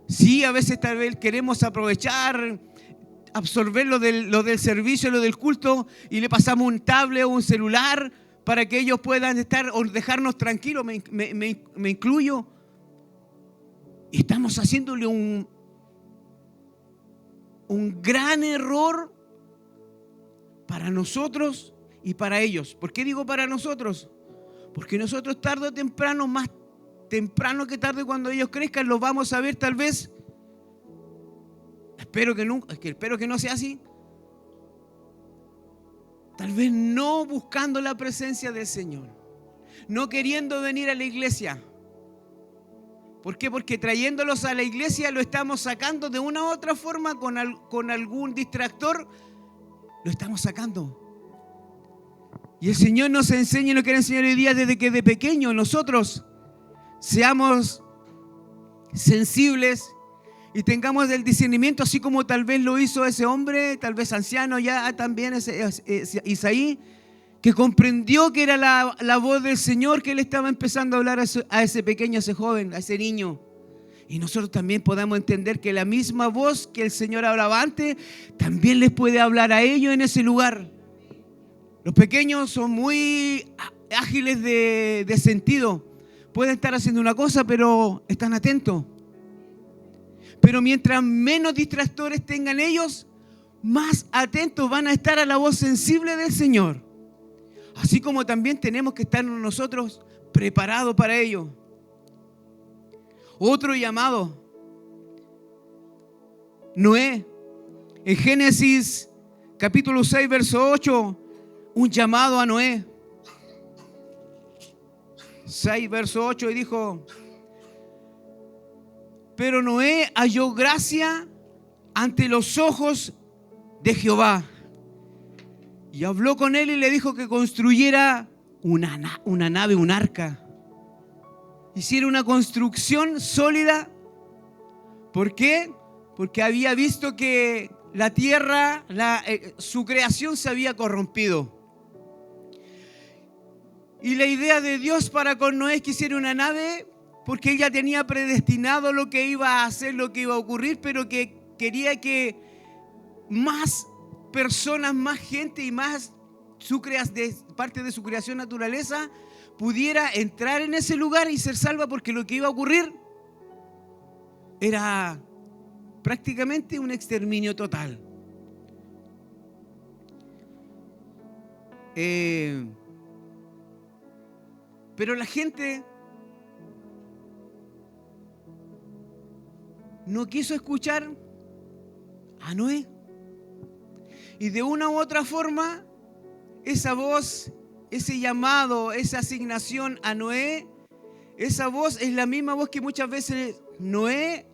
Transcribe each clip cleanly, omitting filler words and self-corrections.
Sí, a veces tal vez queremos aprovechar, absorber lo del servicio, lo del culto, y le pasamos un tablet o un celular para que ellos puedan estar o dejarnos tranquilos, me incluyo. Y estamos haciéndole un gran error para nosotros y para ellos. ¿Por qué digo para nosotros? Porque nosotros tarde o temprano, más temprano que tarde, cuando ellos crezcan, los vamos a ver tal vez. Espero que no sea así. Tal vez no buscando la presencia del Señor, no queriendo venir a la iglesia. ¿Por qué? Porque trayéndolos a la iglesia lo estamos sacando de una u otra forma, con algún distractor, lo estamos sacando. Y el Señor nos enseña y nos quiere enseñar hoy día desde que de pequeños nosotros seamos sensibles y tengamos el discernimiento, así como tal vez lo hizo ese hombre, tal vez anciano ya también, Isaí, que comprendió que era la voz del Señor, que Él estaba empezando a hablar a ese pequeño, a ese joven, a ese niño. Y nosotros también podamos entender que la misma voz que el Señor hablaba antes, también les puede hablar a ellos en ese lugar. Los pequeños son muy ágiles de sentido. Pueden estar haciendo una cosa, pero están atentos. Pero mientras menos distractores tengan ellos, más atentos van a estar a la voz sensible del Señor. Así como también tenemos que estar nosotros preparados para ello. Otro llamado, Noé. En Génesis capítulo 6, verso 8, un llamado a Noé. 6, verso 8, y dijo: pero Noé halló gracia ante los ojos de Jehová. Y habló con él y le dijo que construyera una nave, un arca. Hiciera una construcción sólida. ¿Por qué? Porque había visto que la tierra, su creación se había corrompido. Y la idea de Dios para con Noé es que hiciera una nave, porque Él ya tenía predestinado lo que iba a hacer, lo que iba a ocurrir, pero que quería que más personas, más gente y más parte de su creación, naturaleza, pudiera entrar en ese lugar y ser salva, porque lo que iba a ocurrir era prácticamente un exterminio total. Pero la gente no quiso escuchar a Noé. Y de una u otra forma, esa voz, ese llamado, esa asignación a Noé, esa voz es la misma voz que muchas veces Noé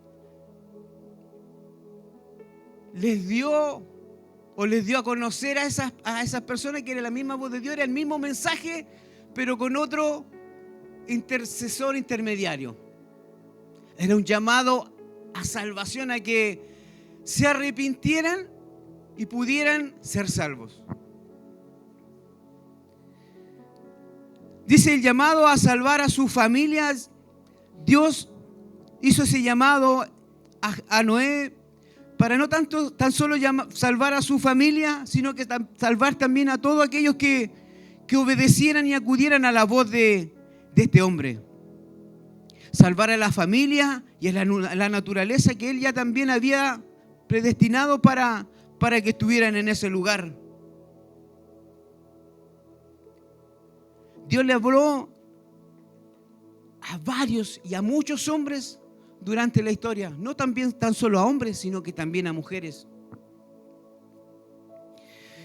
les dio a conocer a esas personas, que era la misma voz de Dios, era el mismo mensaje, pero con otro intercesor intermediario. Era un llamado a salvación, a que se arrepintieran y pudieran ser salvos. Dice el llamado a salvar a sus familias. Dios hizo ese llamado a Noé para no tan solo salvar a su familia, sino que salvar también a todos aquellos que obedecieran y acudieran a la voz de este hombre. Salvar a la familia y a la naturaleza que Él ya también había predestinado para que estuvieran en ese lugar. Dios le habló a varios y a muchos hombres durante la historia, no tan solo a hombres, sino que también a mujeres.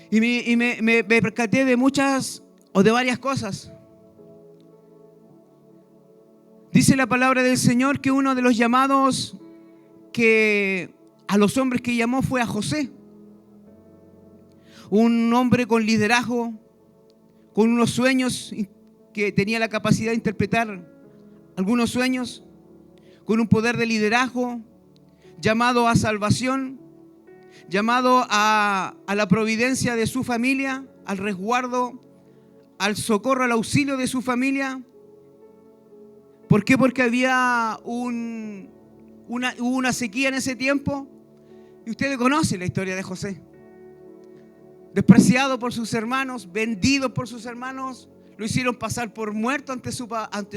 Y me percaté de varias cosas. Dice la palabra del Señor que uno de los llamados que a los hombres que llamó fue a José, un hombre con liderazgo, con unos sueños, que tenía la capacidad de interpretar algunos sueños, con un poder de liderazgo, llamado a salvación, llamado a la providencia de su familia, al resguardo, al socorro, al auxilio de su familia. ¿Por qué? Porque había un hubo una sequía en ese tiempo. Y ustedes conocen la historia de José. Despreciado por sus hermanos, vendido por sus hermanos, lo hicieron pasar por muerto ante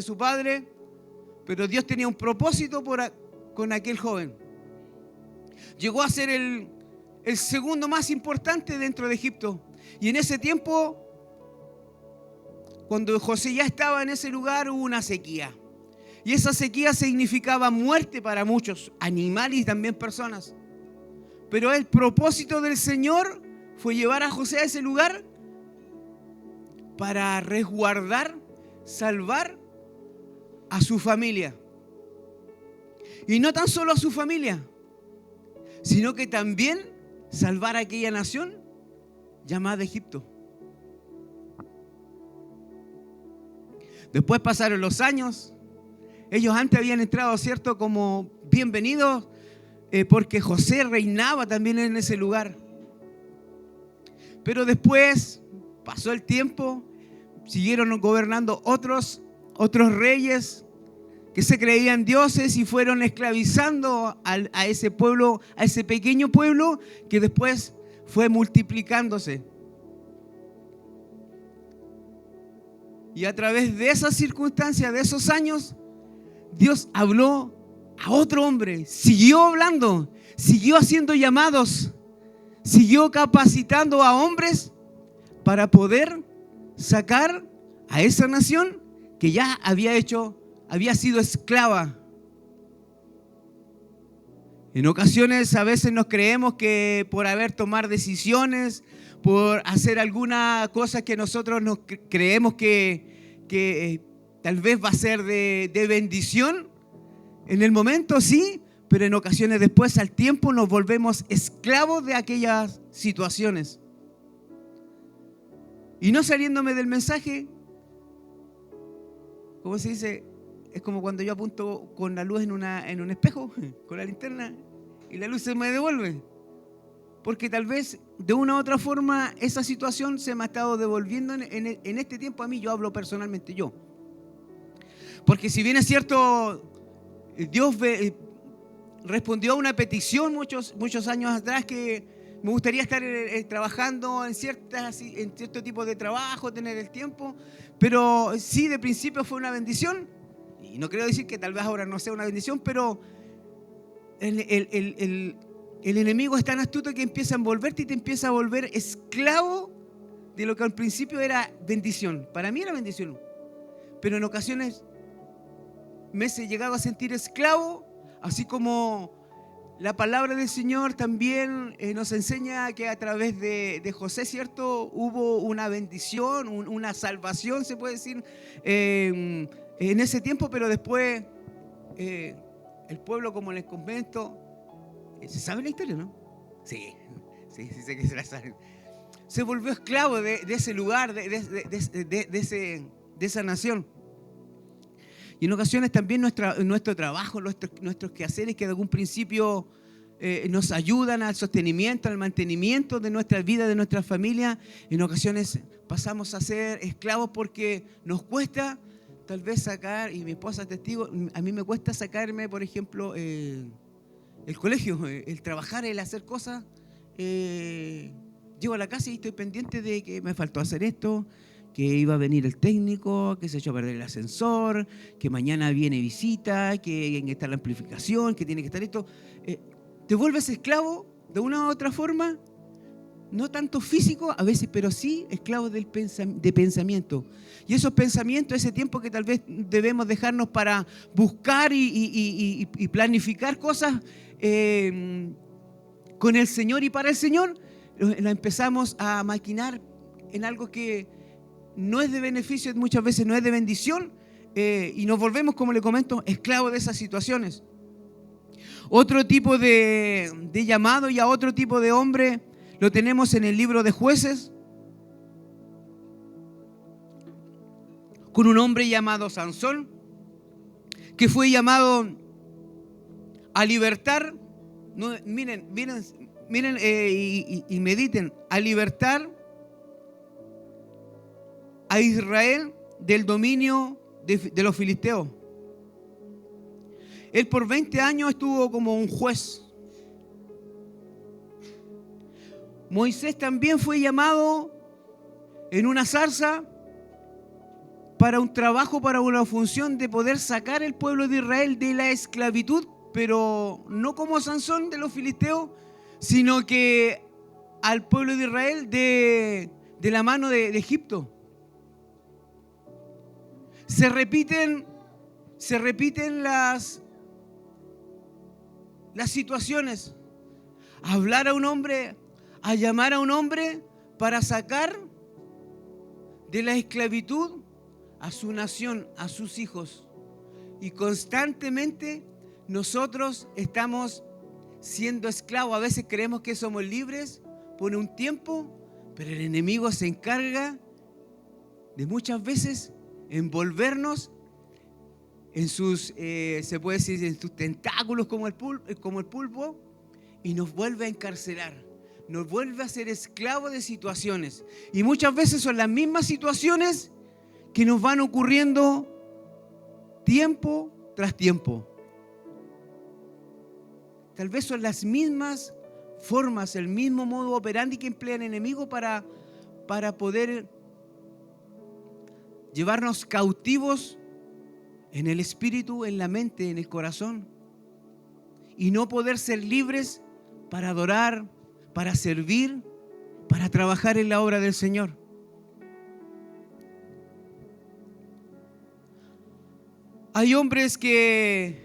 su padre. Pero Dios tenía un propósito con aquel joven. Llegó a ser el segundo más importante dentro de Egipto. Y en ese tiempo, cuando José ya estaba en ese lugar, hubo una sequía. Y esa sequía significaba muerte para muchos, animales y también personas. Pero el propósito del Señor fue llevar a José a ese lugar para resguardar, salvar a su familia. Y no tan solo a su familia, sino que también salvar a aquella nación llamada Egipto. Después pasaron los años. Ellos antes habían entrado, ¿cierto?, como bienvenidos, porque José reinaba también en ese lugar. Pero después pasó el tiempo, siguieron gobernando otros reyes que se creían dioses y fueron esclavizando a ese pueblo, a ese pequeño pueblo que después fue multiplicándose. Y a través de esas circunstancias, de esos años, Dios habló a otro hombre, siguió hablando, siguió haciendo llamados, siguió capacitando a hombres para poder sacar a esa nación que ya había sido esclava. En ocasiones a veces nos creemos que por tomar decisiones, por hacer alguna cosa que nosotros nos creemos que tal vez va a ser de bendición, en el momento sí, pero en ocasiones después al tiempo nos volvemos esclavos de aquellas situaciones. Y no saliéndome del mensaje, ¿cómo se dice? Es como cuando yo apunto con la luz en un espejo, con la linterna, y la luz se me devuelve. Porque tal vez de una u otra forma esa situación se me ha estado devolviendo en este tiempo a mí. Yo hablo personalmente yo. Porque si bien es cierto, Dios respondió a una petición muchos años atrás que me gustaría estar trabajando en cierto tipo de trabajo, tener el tiempo, pero sí, de principio fue una bendición. Y no quiero decir que tal vez ahora no sea una bendición, pero el enemigo es tan astuto que empieza a envolverte y te empieza a volver esclavo de lo que al principio era bendición. Para mí era bendición, pero en ocasiones me he llegado a sentir esclavo, así como la palabra del Señor también nos enseña que a través de José, ¿cierto?, hubo una bendición, una salvación, se puede decir, en ese tiempo, pero después el pueblo, como les comento, ¿se sabe la historia, no? Sí, sé que se la saben. Se volvió esclavo de ese lugar, de esa nación. Y en ocasiones también nuestro trabajo, nuestros quehaceres que de algún principio nos ayudan al sostenimiento, al mantenimiento de nuestra vida, de nuestra familia, en ocasiones pasamos a ser esclavos porque nos cuesta tal vez sacar, y mi esposa es testigo, a mí me cuesta sacarme, por ejemplo, el colegio, el trabajar, el hacer cosas. Llego a la casa y estoy pendiente de que me faltó hacer esto, que iba a venir el técnico, que se echó a perder el ascensor, que mañana viene visita, que tiene que estar la amplificación, que tiene que estar esto. Te vuelves esclavo de una u otra forma, no tanto físico a veces, pero sí esclavo de pensamiento. Y esos pensamientos, ese tiempo que tal vez debemos dejarnos para buscar y planificar cosas con el Señor y para el Señor, la empezamos a maquinar en algo que no es de beneficio, muchas veces no es de bendición, y nos volvemos, como le comento, esclavos de esas situaciones. Otro tipo de llamado y a otro tipo de hombre lo tenemos en el libro de Jueces, con un hombre llamado Sansón, que fue llamado a libertar, miren y mediten, a libertar a Israel del dominio de los filisteos. Él por 20 años estuvo como un juez. Moisés también fue llamado en una zarza para un trabajo, para una función de poder sacar el pueblo de Israel de la esclavitud, pero no como Sansón de los filisteos, sino que al pueblo de Israel de la mano de Egipto. Se repiten las situaciones. Hablar a un hombre, a llamar a un hombre para sacar de la esclavitud a su nación, a sus hijos. Y constantemente nosotros estamos siendo esclavos. A veces creemos que somos libres por un tiempo, pero el enemigo se encarga de muchas veces envolvernos en sus, se puede decir, en sus tentáculos como el pulpo, y nos vuelve a encarcelar, nos vuelve a ser esclavos de situaciones. Y muchas veces son las mismas situaciones que nos van ocurriendo tiempo tras tiempo. Tal vez son las mismas formas, el mismo modo operandi que emplea el enemigo para poder llevarnos cautivos en el espíritu, en la mente, en el corazón, y no poder ser libres para adorar, para servir, para trabajar en la obra del Señor. Hay hombres que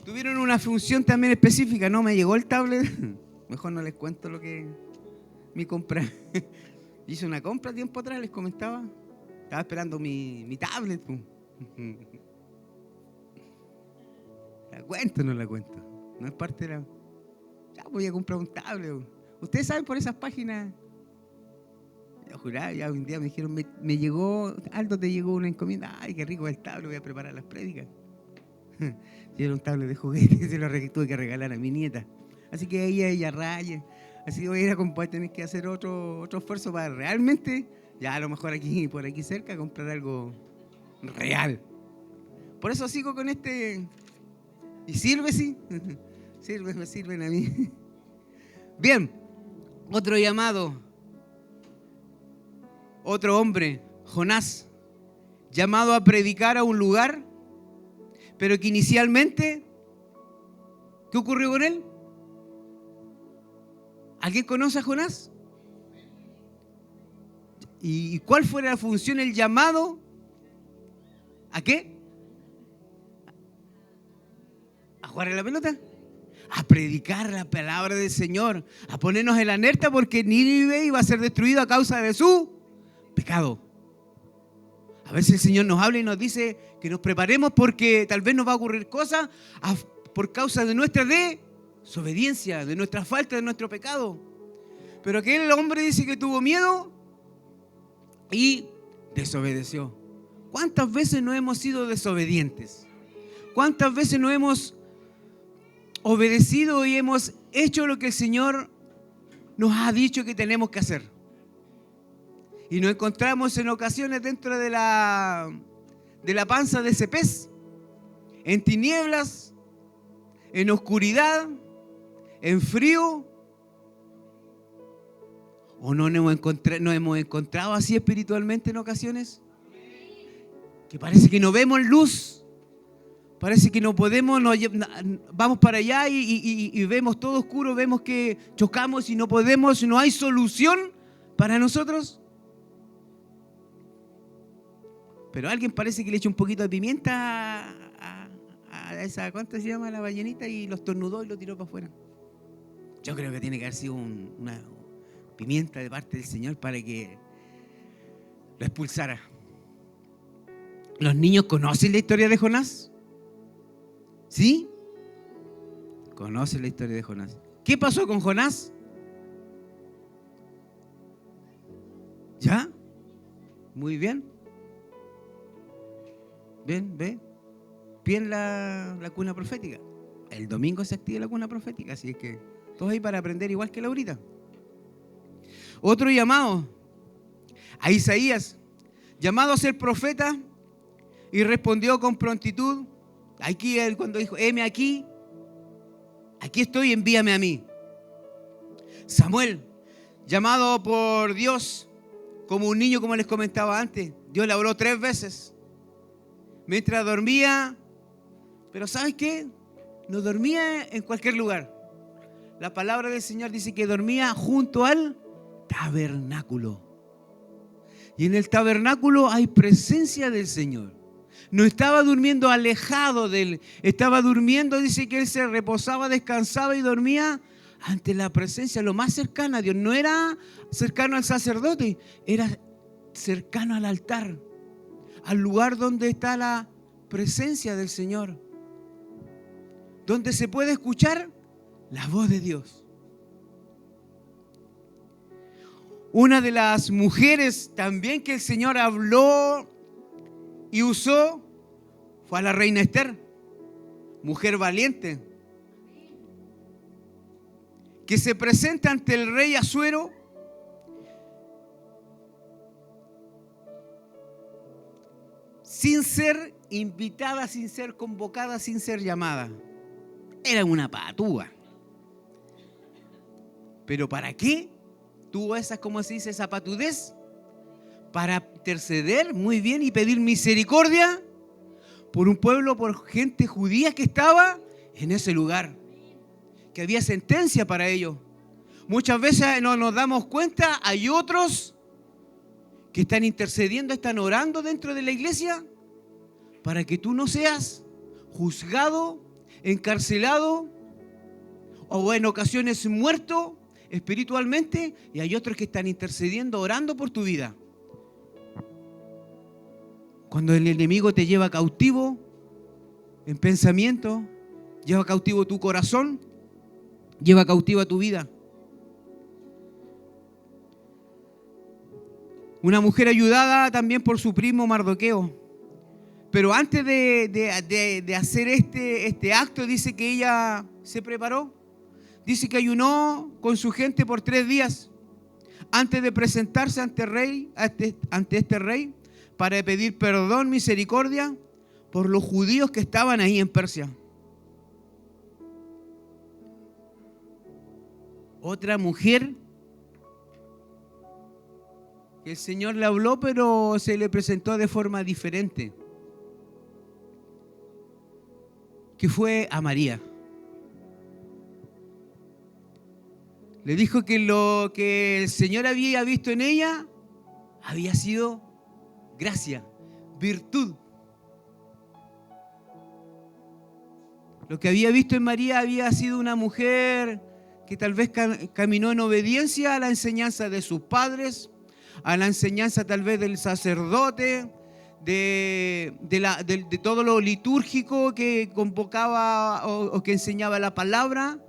tuvieron una función también específica. No me llegó el tablet. Mejor no les cuento lo que mi compra. Hice una compra tiempo atrás, les comentaba. Estaba esperando mi tablet. ¿La cuento o no la cuento? No es parte de la... Ya voy a comprar un tablet. Ustedes saben por esas páginas. Yo juraba, ya un día me dijeron, me llegó, Aldo, te llegó una encomienda. Ay, qué rico el tablet, voy a preparar las prédicas. Y era un tablet de juguete, se lo tuve que regalar a mi nieta. Así que ella raya. Así que voy a ir voy a tener que hacer otro esfuerzo para realmente, ya a lo mejor por aquí cerca, comprar algo real. Por eso sigo con este. ¿Y sirve, sí? Me sirven a mí. Bien, otro llamado. Otro hombre, Jonás, llamado a predicar a un lugar, pero que inicialmente, ¿qué ocurrió con él? ¿Alguien conoce a Jonás? ¿Y cuál fue la función, el llamado? ¿A qué? ¿A jugar a la pelota? A predicar la palabra del Señor, a ponernos en la alerta porque Nínive iba a ser destruido a causa de su pecado. A ver si el Señor nos habla y nos dice que nos preparemos porque tal vez nos va a ocurrir cosas por causa de nuestra desobediencia, de nuestra falta, de nuestro pecado. Pero aquel hombre dice que tuvo miedo y desobedeció. ¿Cuántas veces no hemos sido desobedientes? ¿Cuántas veces no hemos obedecido y hemos hecho lo que el Señor nos ha dicho que tenemos que hacer? Y nos encontramos en ocasiones dentro de la panza de ese pez, en tinieblas, en oscuridad, en frío. ¿O no nos hemos encontrado así espiritualmente en ocasiones? Que parece que no vemos luz, parece que no podemos, vamos para allá y vemos todo oscuro, vemos que chocamos y no podemos, no hay solución para nosotros. Pero alguien parece que le echó un poquito de pimienta a esa, ¿cuánto se llama? La ballenita, y lo estornudó y lo tiró para afuera. Yo creo que tiene que haber sido una pimienta de parte del Señor para que lo expulsara. ¿Los niños conocen la historia de Jonás? ¿Sí? Conocen la historia de Jonás. ¿Qué pasó con Jonás? ¿Ya? Muy bien. Bien, ve. Bien la cuna profética. El domingo se activa la cuna profética, así es que todos ahí para aprender igual que Laurita. Otro llamado a Isaías, llamado a ser profeta, y respondió con prontitud Aquí él cuando dijo, heme aquí estoy, envíame a mí. Samuel, llamado por Dios como un niño, como les comentaba antes. Dios le habló 3 veces. Mientras dormía, pero ¿sabes qué? No dormía en cualquier lugar. La palabra del Señor dice que dormía junto al tabernáculo. Y en el tabernáculo hay presencia del Señor. No estaba durmiendo alejado de él. Estaba durmiendo, dice que él se reposaba, descansaba y dormía ante la presencia, lo más cercana a Dios. No era cercano al sacerdote, era cercano al altar, al lugar donde está la presencia del Señor, donde se puede escuchar la voz de Dios. Una de las mujeres también que el Señor habló y usó fue a la reina Esther, mujer valiente, que se presenta ante el rey Asuero sin ser invitada, sin ser convocada, sin ser llamada. Era una patúa. ¿Pero para qué tuvo esa, como se dice, esa patudez? Para interceder muy bien y pedir misericordia por un pueblo, por gente judía que estaba en ese lugar, que había sentencia para ellos. Muchas veces no nos damos cuenta, hay otros que están intercediendo, están orando dentro de la iglesia para que tú no seas juzgado, encarcelado o en ocasiones muerto espiritualmente, y hay otros que están intercediendo, orando por tu vida. Cuando el enemigo te lleva cautivo en pensamiento, lleva cautivo tu corazón, lleva cautiva tu vida. Una mujer ayudada también por su primo Mardoqueo. Pero antes de hacer este acto, dice que ella se preparó. Dice que ayunó con su gente por 3 días antes de presentarse ante este rey para pedir perdón, misericordia por los judíos que estaban ahí en Persia. Otra mujer que el Señor le habló, pero se le presentó de forma diferente, que fue a María. Le dijo que lo que el Señor había visto en ella había sido gracia, virtud. Lo que había visto en María había sido una mujer que tal vez caminó en obediencia a la enseñanza de sus padres, a la enseñanza tal vez del sacerdote, de todo lo litúrgico que convocaba o que enseñaba la palabra.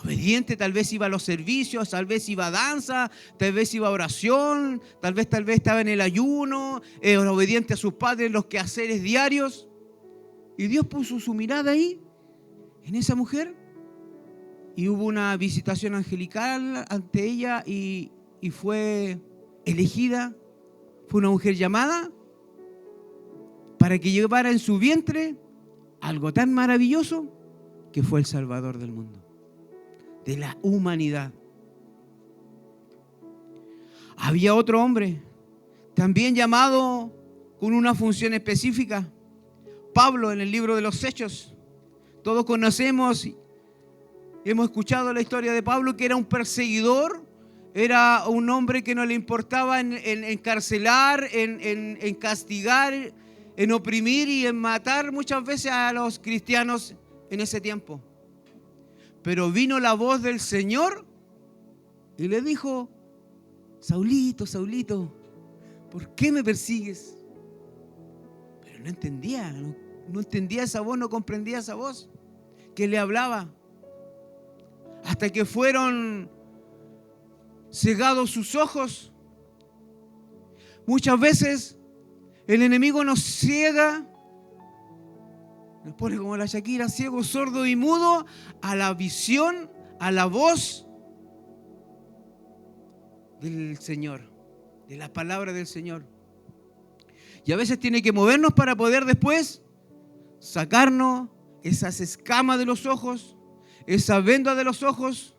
Obediente, tal vez iba a los servicios, tal vez iba a danza, tal vez iba a oración, tal vez estaba en el ayuno, era obediente a sus padres en los quehaceres diarios. Y Dios puso su mirada ahí, en esa mujer, y hubo una visitación angelical ante ella y fue elegida, fue una mujer llamada para que llevara en su vientre algo tan maravilloso que fue el Salvador del mundo, de la humanidad. Había otro hombre, también llamado con una función específica, Pablo, en el libro de los Hechos. Todos conocemos, hemos escuchado la historia de Pablo, que era un perseguidor, era un hombre que no le importaba en encarcelar, en castigar, en oprimir y en matar muchas veces a los cristianos en ese tiempo. Pero vino la voz del Señor y le dijo: Saulito, Saulito, ¿por qué me persigues? Pero no entendía, no entendía esa voz, no comprendía esa voz que le hablaba. Hasta que fueron cegados sus ojos. Muchas veces el enemigo nos ciega, nos pone como la Shakira, ciego, sordo y mudo a la visión, a la voz del Señor, de la palabra del Señor. Y a veces tiene que movernos para poder después sacarnos esas escamas de los ojos, esa venda de los ojos,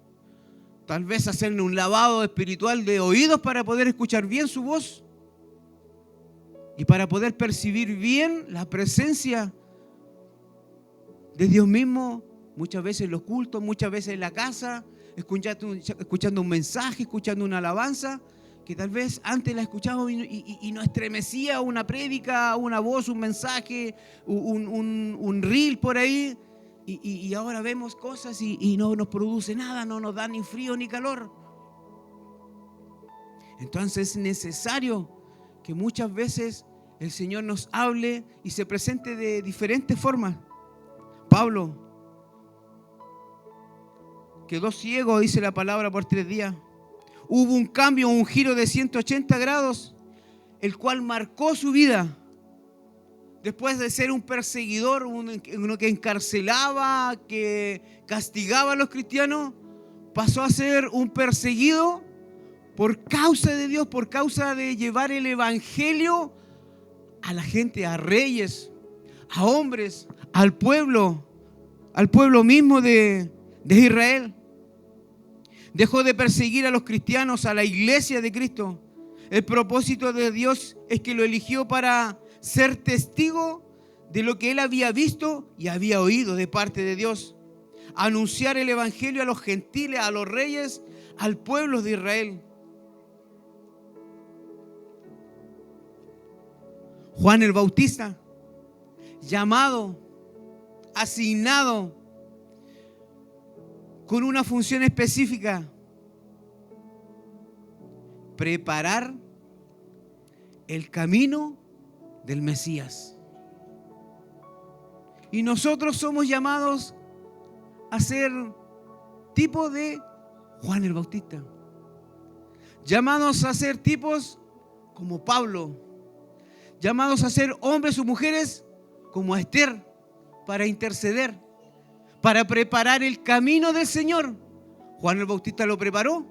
tal vez hacerle un lavado espiritual de oídos para poder escuchar bien su voz y para poder percibir bien la presencia de Dios mismo, muchas veces en los cultos, muchas veces en la casa, escuchando un mensaje, escuchando una alabanza, que tal vez antes la escuchábamos y nos estremecía una prédica, una voz, un mensaje, un reel por ahí, y ahora vemos cosas y no nos produce nada, no nos da ni frío ni calor. Entonces es necesario que muchas veces el Señor nos hable y se presente de diferentes formas. Pablo quedó ciego, dice la palabra, por 3 días. Hubo un cambio, un giro de 180 grados, el cual marcó su vida. Después de ser un perseguidor, uno que encarcelaba, que castigaba a los cristianos, pasó a ser un perseguido por causa de Dios, por causa de llevar el evangelio a la gente, a reyes, a hombres, al pueblo mismo de Israel. Dejó de perseguir a los cristianos, a la iglesia de Cristo. El propósito de Dios es que lo eligió para ser testigo de lo que él había visto y había oído de parte de Dios. Anunciar el evangelio a los gentiles, a los reyes, al pueblo de Israel. Juan el Bautista, llamado, asignado, con una función específica: preparar el camino del Mesías. Y nosotros somos llamados a ser tipo de Juan el Bautista, llamados a ser tipos como Pablo, llamados a ser hombres o mujeres como Esther, para interceder, para preparar el camino del Señor. Juan el Bautista lo preparó,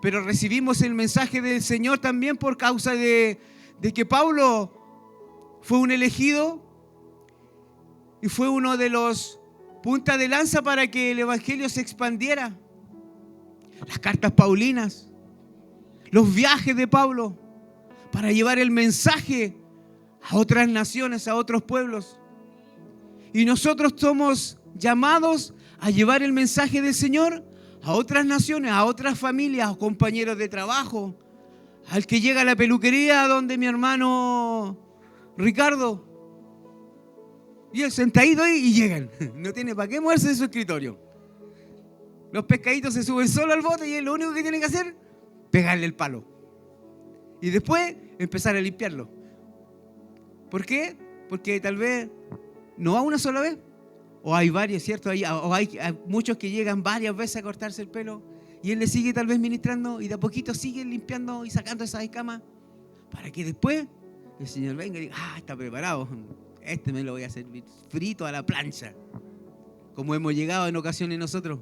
pero recibimos el mensaje del Señor también por causa de que Pablo fue un elegido y fue uno de los puntas de lanza para que el evangelio se expandiera. Las cartas paulinas, los viajes de Pablo para llevar el mensaje a otras naciones, a otros pueblos. Y nosotros somos llamados a llevar el mensaje del Señor a otras naciones, a otras familias, a compañeros de trabajo, al que llega a la peluquería donde mi hermano Ricardo, y él sentadito ahí y llegan, no tiene para qué moverse de su escritorio. Los pescaditos se suben solo al bote y él lo único que tiene que hacer, pegarle el palo y después empezar a limpiarlo. ¿Por qué? Porque tal vez no va una sola vez, o hay varias, ¿cierto? O hay muchos que llegan varias veces a cortarse el pelo y él le sigue tal vez ministrando y de a poquito sigue limpiando y sacando esas escamas para que después el Señor venga y diga: está preparado, este me lo voy a servir frito a la plancha, como hemos llegado en ocasiones nosotros.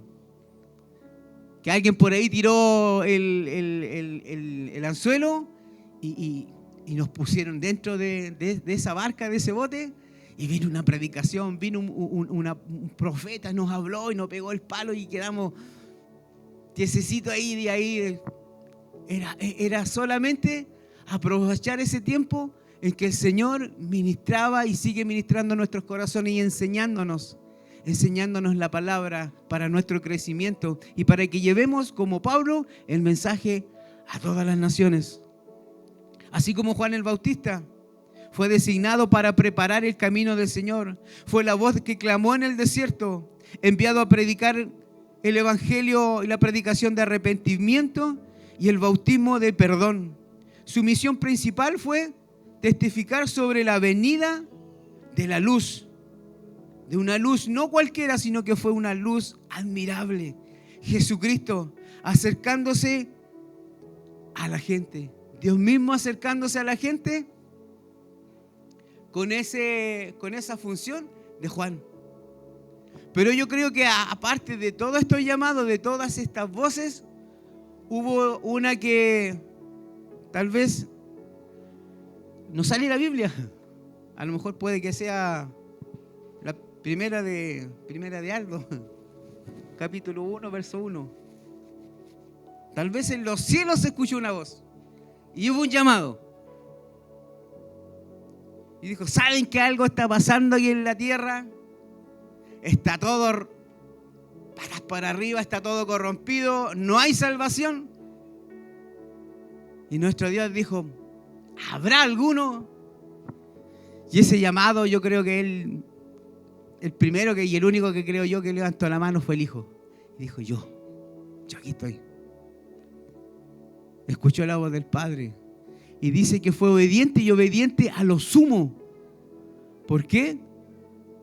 Que alguien por ahí tiró el anzuelo y nos pusieron dentro de esa barca, de ese bote. Y vino una predicación, vino un profeta, nos habló y nos pegó el palo y quedamos tiesecitos ahí. De ahí era solamente aprovechar ese tiempo en que el Señor ministraba y sigue ministrando nuestros corazones y enseñándonos la palabra para nuestro crecimiento y para que llevemos, como Pablo, el mensaje a todas las naciones. Así como Juan el Bautista fue designado para preparar el camino del Señor. Fue la voz que clamó en el desierto, enviado a predicar el evangelio y la predicación de arrepentimiento y el bautismo de perdón. Su misión principal fue testificar sobre la venida de la luz. De una luz no cualquiera, sino que fue una luz admirable. Jesucristo acercándose a la gente. Dios mismo acercándose a la gente con esa función de Juan. Pero yo creo que aparte de todos estos llamados, de todas estas voces, hubo una que tal vez no sale en la Biblia. A lo mejor puede que sea Primera de Aldo, capítulo 1, verso 1. Tal vez en los cielos se escuchó una voz y hubo un llamado. Y dijo, ¿saben que algo está pasando aquí en la tierra? Está todo patas para arriba, está todo corrompido, no hay salvación. Y nuestro Dios dijo, ¿habrá alguno? Y ese llamado, yo creo que él, el primero y el único que creo yo que levantó la mano fue el hijo. Y dijo, yo aquí estoy. Escuchó la voz del Padre. Y dice que fue obediente y obediente a lo sumo. ¿Por qué?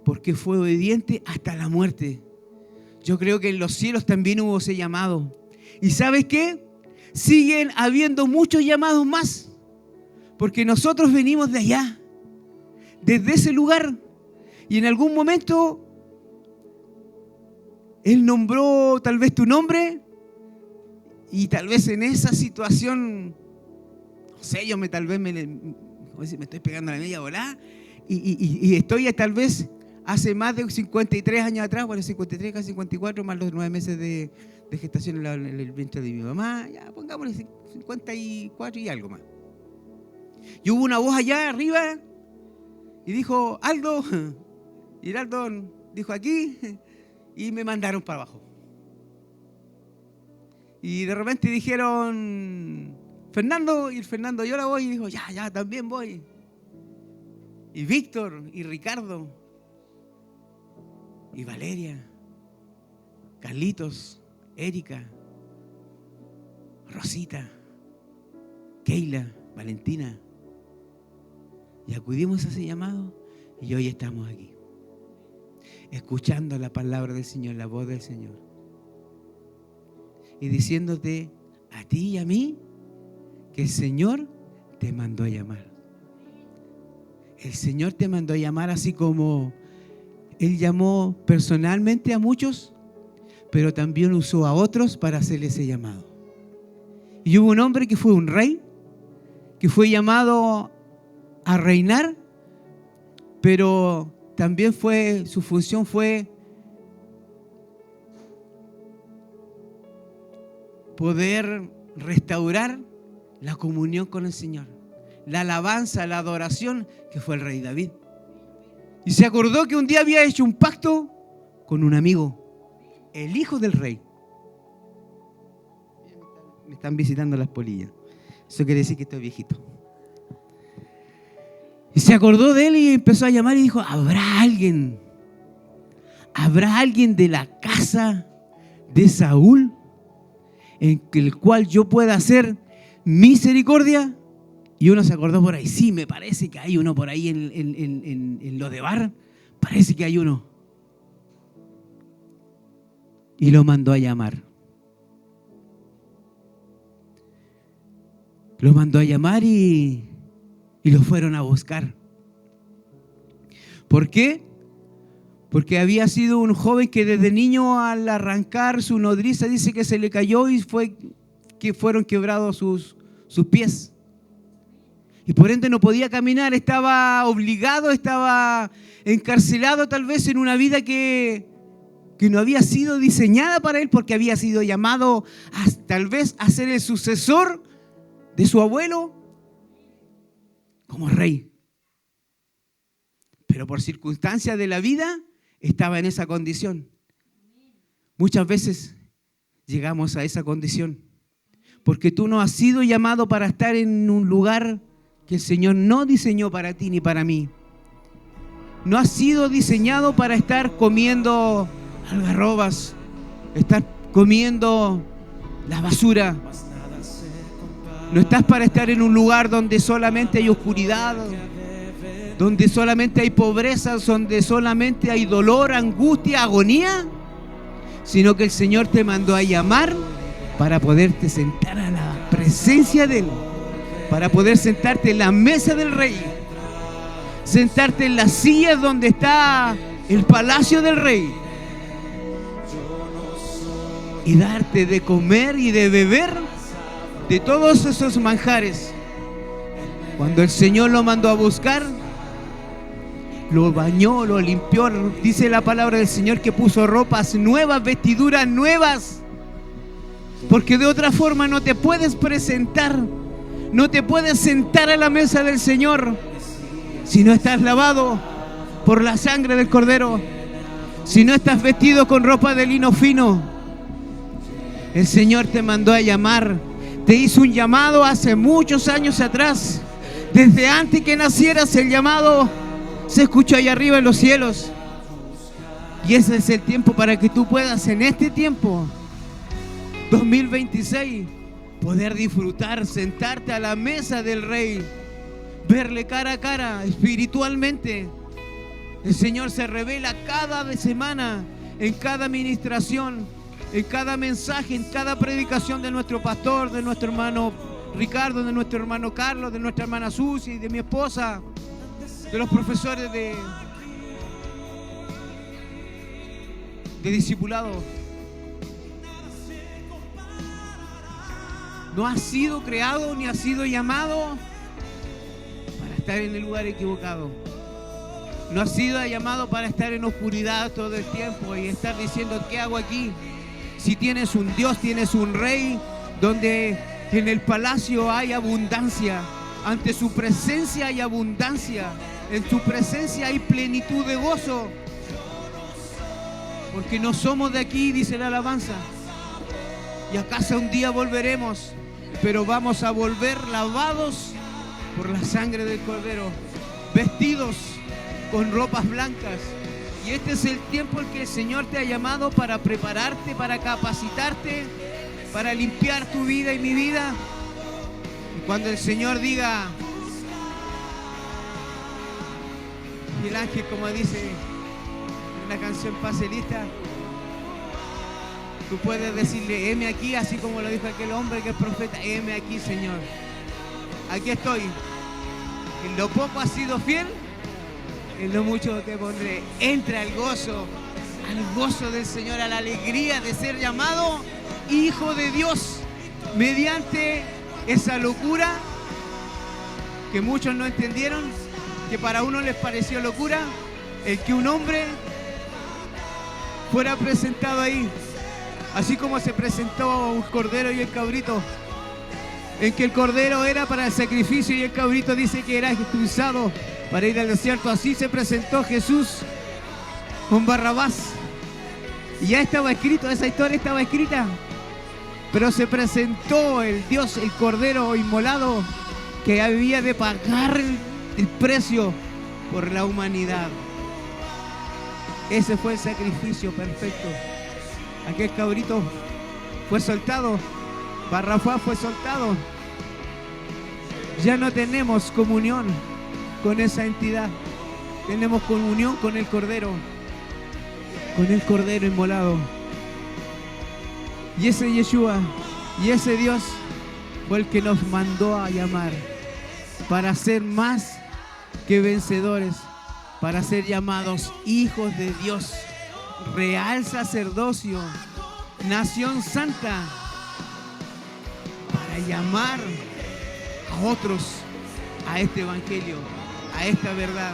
Porque fue obediente hasta la muerte. Yo creo que en los cielos también hubo ese llamado. ¿Y sabes qué? Siguen habiendo muchos llamados más. Porque nosotros venimos de allá, desde ese lugar. Y en algún momento Él nombró tal vez tu nombre. Y tal vez en esa situación, no sé, tal vez me estoy pegando la media volada. Y estoy tal vez hace más de 53 años atrás, bueno, 53, casi 54, más los 9 meses de gestación en el vientre de mi mamá, ya pongámosle 54 y algo más. Y hubo una voz allá arriba y dijo, Aldo, y el Aldo dijo aquí, y me mandaron para abajo. Y de repente dijeron, Fernando, y el Fernando, yo la voy, y dijo, ya, también voy. Y Víctor, y Ricardo, y Valeria, Carlitos, Erika, Rosita, Keila, Valentina. Y acudimos a ese llamado y hoy estamos aquí, escuchando la palabra del Señor, la voz del Señor. Y diciéndote a ti y a mí que el Señor te mandó a llamar. El Señor te mandó a llamar así como Él llamó personalmente a muchos, pero también usó a otros para hacerle ese llamado. Y hubo un hombre que fue un rey, que fue llamado a reinar, pero también su función fue poder restaurar la comunión con el Señor, la alabanza, la adoración, que fue el rey David. Y se acordó que un día había hecho un pacto con un amigo, el hijo del rey. Me están visitando las polillas. Eso quiere decir que estoy viejito. Y se acordó de él y empezó a llamar y dijo, ¿habrá alguien de la casa de Saúl en el cual yo pueda hacer misericordia? Y uno se acordó por ahí, sí, me parece que hay uno por ahí en Lodebar, parece que hay uno. Y lo mandó a llamar. Lo mandó a llamar y lo fueron a buscar. ¿Por qué? Porque había sido un joven que desde niño, al arrancar su nodriza, dice que se le cayó y fueron quebrados sus pies. Y por ende no podía caminar, estaba obligado, estaba encarcelado tal vez en una vida que no había sido diseñada para él, porque había sido llamado tal vez a ser el sucesor de su abuelo como rey. Pero por circunstancias de la vida estaba en esa condición. Muchas veces llegamos a esa condición porque tú no has sido llamado para estar en un lugar que el Señor no diseñó para ti ni para mí. No has sido diseñado para estar comiendo algarrobas, estar comiendo la basura. No estás para estar en un lugar donde solamente hay oscuridad, donde solamente hay pobreza, donde solamente hay dolor, angustia, agonía, sino que el Señor te mandó a llamar para poderte sentar a la presencia de Él, para poder sentarte en la mesa del Rey, sentarte en las sillas donde está el palacio del Rey y darte de comer y de beber de todos esos manjares. Cuando el Señor lo mandó a buscar, lo bañó, lo limpió. Dice la palabra del Señor que puso ropas nuevas, vestiduras nuevas. Porque de otra forma no te puedes presentar, no te puedes sentar a la mesa del Señor si no estás lavado por la sangre del Cordero, si no estás vestido con ropa de lino fino. El Señor te mandó a llamar, te hizo un llamado hace muchos años atrás. Desde antes que nacieras, el llamado se escuchó allá arriba en los cielos. Y ese es el tiempo para que tú puedas en este tiempo 2026 poder disfrutar, sentarte a la mesa del Rey, verle cara a cara espiritualmente. El Señor se revela cada semana, en cada administración, en cada mensaje, en cada predicación de nuestro pastor, de nuestro hermano Ricardo, de nuestro hermano Carlos, de nuestra hermana Susi, de mi esposa, de los profesores de discipulado. No has sido creado ni has sido llamado para estar en el lugar equivocado. No has sido llamado para estar en oscuridad todo el tiempo y estar diciendo, ¿qué hago aquí? Si tienes un Dios, tienes un Rey, donde en el palacio hay abundancia. Ante su presencia hay abundancia. En su presencia hay plenitud de gozo. Porque no somos de aquí, dice la alabanza. Y a casa un día volveremos, pero vamos a volver lavados por la sangre del Cordero, vestidos con ropas blancas. Y este es el tiempo en que el Señor te ha llamado para prepararte, para capacitarte, para limpiar tu vida y mi vida. Y cuando el Señor diga, y el ángel, como dice en la canción Pase Lista, tú puedes decirle, heme aquí, así como lo dijo aquel hombre que es profeta, heme aquí, Señor. Aquí estoy. En lo poco has sido fiel, en lo mucho te pondré. Entra al gozo del Señor, a la alegría de ser llamado hijo de Dios, mediante esa locura que muchos no entendieron, que para uno les pareció locura, el que un hombre fuera presentado ahí, así como se presentó un cordero y el cabrito, en que el cordero era para el sacrificio y el cabrito dice que era expulsado para ir al desierto. Así se presentó Jesús con Barrabás. Y ya estaba escrito, esa historia estaba escrita. Pero se presentó el Dios, el Cordero inmolado, que había de pagar el precio por la humanidad. Ese fue el sacrificio perfecto. Aquel cabrito fue soltado, Barrabás fue soltado. Ya no tenemos comunión con esa entidad. Tenemos comunión con el Cordero inmolado. Y ese Yeshua, y ese Dios fue el que nos mandó a llamar para ser más que vencedores, para ser llamados hijos de Dios, real sacerdocio, nación santa, para llamar a otros a este evangelio, a esta verdad,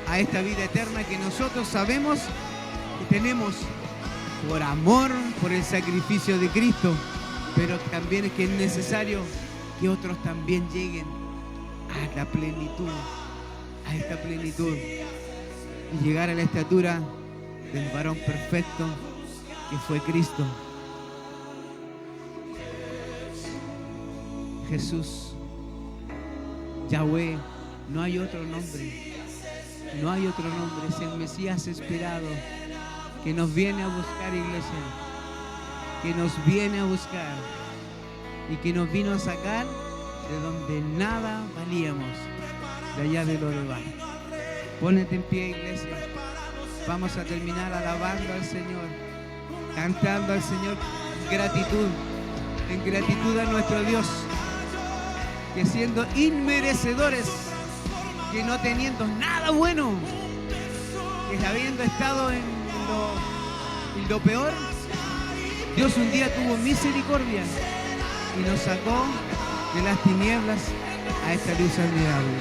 a esta vida eterna que nosotros sabemos que tenemos por amor, por el sacrificio de Cristo, pero también es que es necesario que otros también lleguen a la plenitud, a esta plenitud, y llegar a la estatura del varón perfecto que fue Cristo. Jesús, Yahweh, no hay otro nombre, no hay otro nombre, es el Mesías esperado, que nos viene a buscar, iglesia, que nos viene a buscar y que nos vino a sacar de donde nada valíamos, de allá de Lodebar. Pónete en pie, iglesia. Vamos a terminar alabando al Señor, cantando al Señor en gratitud a nuestro Dios, que siendo inmerecedores, que no teniendo nada bueno, que habiendo estado en lo peor, Dios un día tuvo misericordia y nos sacó de las tinieblas a esta luz admirable.